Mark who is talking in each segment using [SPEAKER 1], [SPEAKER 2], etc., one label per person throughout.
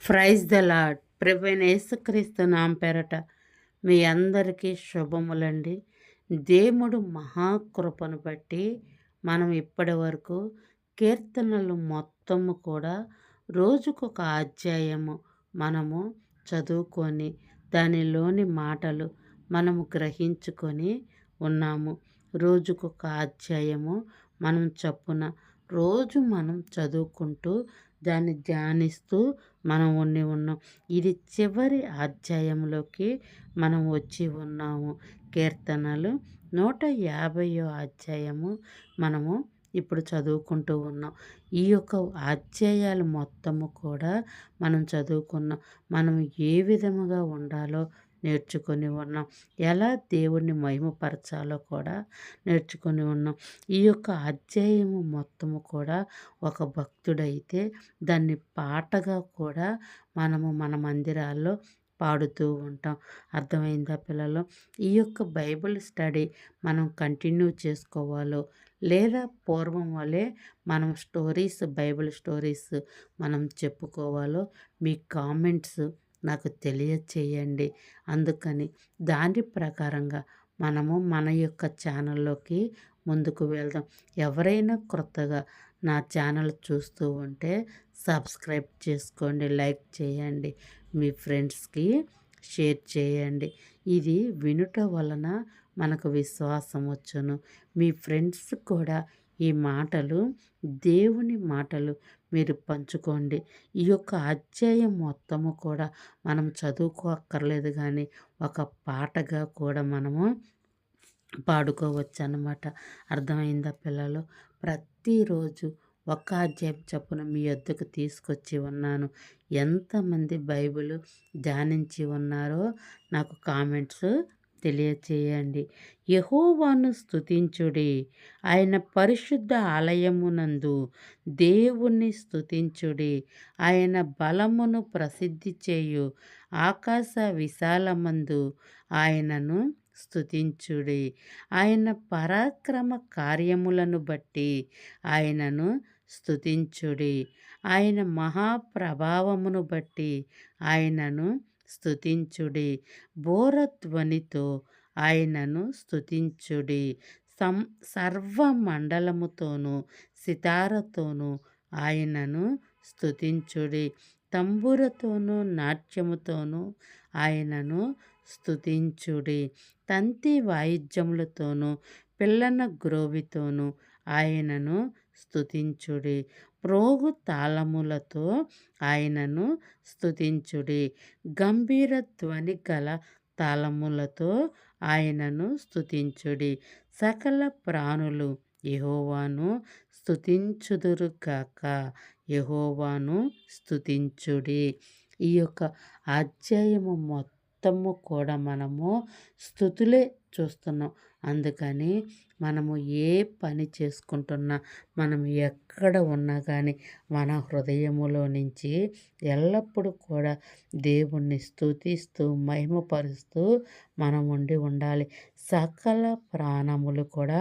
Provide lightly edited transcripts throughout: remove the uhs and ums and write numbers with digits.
[SPEAKER 1] Praise the lord. ప్రభువైన యేసుక్రీస్తు నామం పేరట మీ అందరికీ శుభములండి. దేవుడు మహాకృపను బట్టి మనం ఇప్పటి వరకు కీర్తనలు మొత్తము కూడా రోజుకొక అధ్యాయము మనము చదువుకొని దానిలోని మాటలు మనము గ్రహించుకొని ఉన్నాము. రోజుకొక అధ్యాయము మనం చొప్పున రోజు మనం చదువుకుంటూ దాన్ని ధ్యానిస్తూ మనం ఉండి ఉన్నాం. ఇది చివరి అధ్యాయంలోకి మనం వచ్చి ఉన్నాము. కీర్తనలు 150వ అధ్యాయము మనము ఇప్పుడు చదువుకుంటూ ఉన్నాం. ఈ యొక్క అధ్యాయాలు మొత్తము కూడా మనం చదువుకున్నాం. మనం ఏ విధముగా ఉండాలో నేర్చుకొని ఉన్నాం. ఎలా దేవుణ్ణి మహిమపరచాలో కూడా నేర్చుకొని ఉన్నాం. ఈ యొక్క అధ్యాయము మొత్తము కూడా ఒక భక్తుడైతే దాన్ని పాటగా కూడా మనము మన మందిరాల్లో పాడుతూ ఉంటాం. అర్థమైందా పిల్లలు? ఈ యొక్క బైబిల్ స్టడీ మనం కంటిన్యూ చేసుకోవాలో లేదా పూర్వం వలె మనం బైబిల్ స్టోరీస్ మనం చెప్పుకోవాలో మీ కామెంట్స్ నాకు తెలియచేయండి. అందుకని దాని ప్రకారంగా మనము మన యొక్క ఛానల్లోకి ముందుకు వెళ్దాం. ఎవరైనా క్రొత్తగా నా ఛానల్ చూస్తూ ఉంటే సబ్స్క్రైబ్ చేసుకోండి, లైక్ చేయండి, మీ ఫ్రెండ్స్కి షేర్ చేయండి. ఇది వినుట వలన మనకు విశ్వాసం వచ్చును. మీ ఫ్రెండ్స్ కూడా ఈ మాటలు, దేవుని మాటలు మీరు పంచుకోండి. ఈ యొక్క అధ్యాయం మొత్తము కూడా మనం చదువుకోక్కర్లేదు, కానీ ఒక పాటగా కూడా మనము పాడుకోవచ్చు అన్నమాట. అర్థమైందా పిల్లలు? ప్రతిరోజు ఒక అధ్యాయం చొప్పున మీ వద్దకు తీసుకొచ్చి ఉన్నాను. ఎంతమంది బైబిల్ ధ్యానించి ఉన్నారో నాకు కామెంట్స్ తెలియచేయండి. యెహోవాను స్తుతించుడి, ఆయన పరిశుద్ధ ఆలయమునందు దేవుణ్ణి స్తుతించుడి. ఆయన బలమును ప్రసిద్ధి చేయు ఆకాశ విశాలమందు ఆయనను స్తుతించుడి. ఆయన పరాక్రమ కార్యములను బట్టి ఆయనను స్తుతించుడి. ఆయన మహాప్రభావమును బట్టి ఆయనను స్తుతించుడి. బోరధ్వనితో ఆయనను స్తుతించుడి. సర్వమండలముతోనూ సితారతోనూ ఆయనను స్తుతించుడి. తంబురతోనూ నాట్యముతోనూ ఆయనను స్తుతించుడి. తంతి వాయిద్యములతోనూ పిల్లన గ్రోవితోనూ ఆయనను స్తుతించుడి. ప్రోగు తాళములతో ఆయనను స్తుతించుడి. గంభీర ధ్వని గల తాళములతో ఆయనను స్తుతించుడి. సకల ప్రాణులు యెహోవాను స్తుతించుదురుగాక. యెహోవాను స్తుతించుడి. ఈ యొక్క అధ్యాయము మొత్తము కూడా మనము స్తుతులే చూస్తున్నాం. అందుకని మనము ఏ పని చేసుకుంటున్నా, మనం ఎక్కడ ఉన్నా కానీ మన హృదయములో నుంచి ఎల్లప్పుడూ కూడా దేవుణ్ణి స్తుతిస్తూ మహిమపరుస్తూ మనం ఉండాలి. సకల ప్రాణములు కూడా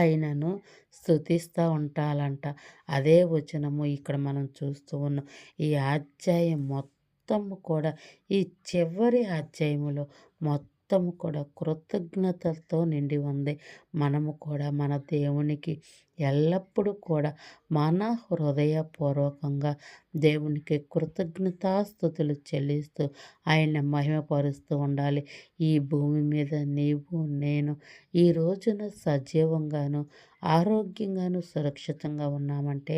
[SPEAKER 1] ఆయనను స్తుతిస్తూ ఉంటాలంట. అదే వచనము ఇక్కడ మనం చూస్తూ ఉన్నాం. ఈ అధ్యాయం మొత్తము కూడా, ఈ చివరి అధ్యాయములో మొత్తము కూడా కృతజ్ఞతలతో నిండి ఉంది. మనము కూడా మన దేవునికి ఎల్లప్పుడూ కూడా మన హృదయపూర్వకంగా దేవునికి కృతజ్ఞతాస్తుతులు చెల్లిస్తూ ఆయన మహిమపరుస్తూ ఉండాలి. ఈ భూమి మీద నీవు నేను ఈ రోజున సజీవంగాను ఆరోగ్యంగాను సురక్షితంగా ఉన్నామంటే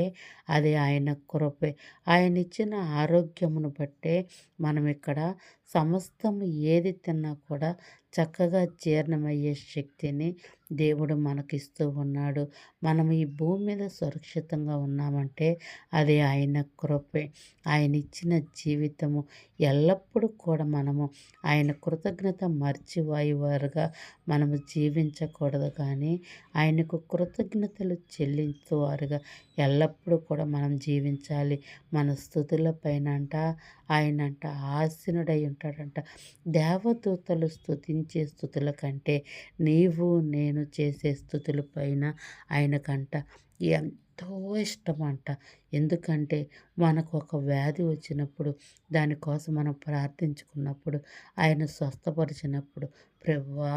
[SPEAKER 1] అది ఆయన కృపే. ఆయన ఇచ్చిన ఆరోగ్యమును బట్టే మనం ఇక్కడ సమస్తము ఏది తిన్నా కూడా చక్కగా జీర్ణమయ్యే శక్తిని దేవుడు మనకిస్తూ ఉన్నాడు. మనం ఈ భూమి మీద సురక్షితంగా ఉన్నామంటే అది ఆయన కృపే. ఆయన ఇచ్చిన జీవితము ఎల్లప్పుడూ కూడా మనము ఆయన కృతజ్ఞత మర్చిపోయేవారుగా మనము జీవించకూడదు, కానీ ఆయనకు కృతజ్ఞతలు చెల్లించేవారుగా ఎల్లప్పుడూ కూడా మనం జీవించాలి. మన స్తుతుల పైన ఆయనంట ఆసీనుడై ఉంటాడంట. దేవదూతలు స్తుతించే స్తుతుల కంటే నీవు నేను చేసే స్తుతుల పైన ఆయనకంట ఎంతో ఇష్టమంట. ఎందుకంటే మనకు ఒక వ్యాధి వచ్చినప్పుడు దానికోసం మనం ప్రార్థించుకున్నప్పుడు, ఆయన స్వస్థపరిచినప్పుడు, ప్రభువా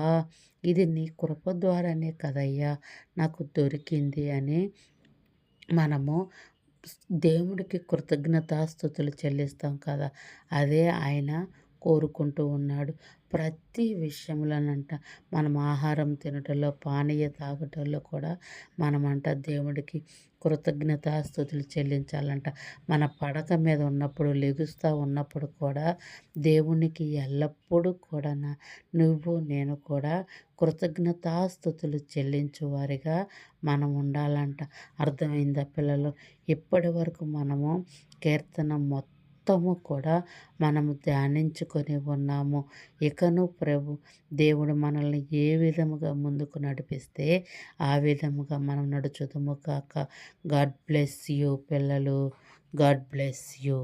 [SPEAKER 1] ఇది నీ కృప ద్వారానే కదయ్యా నాకు దొరికింది అని మనము దేవుడికి కృతజ్ఞతాస్తుతులు చెల్లిస్తాం కదా! అదే ఆయన కోరుకుంటూ ఉన్నాడు. ప్రతి విషయంలోనంట మనం ఆహారం తినటంలో, పానీయ తాగటంలో కూడా మనమంట దేవుడికి కృతజ్ఞతాస్తుతులు చెల్లించాలంట. మన పడక మీద ఉన్నప్పుడు, లెగుస్తా ఉన్నప్పుడు కూడా దేవునికి ఎల్లప్పుడూ నువ్వు నేను కూడా కృతజ్ఞతాస్తుతులు చెల్లించువారిగా మనం ఉండాలంట. అర్థమైందా పిల్లలు? ఇప్పటి వరకు మనము కీర్తన మొత్తము కూడా మనము ధ్యానించుకొని ఉన్నాము. ఇకను దేవుడు మనల్ని ఏ విధముగా ముందుకు నడిపిస్తే ఆ విధముగా మనం నడుచుదుము కాక. గాడ్ బ్లెస్ యూ పిల్లలు. God bless you.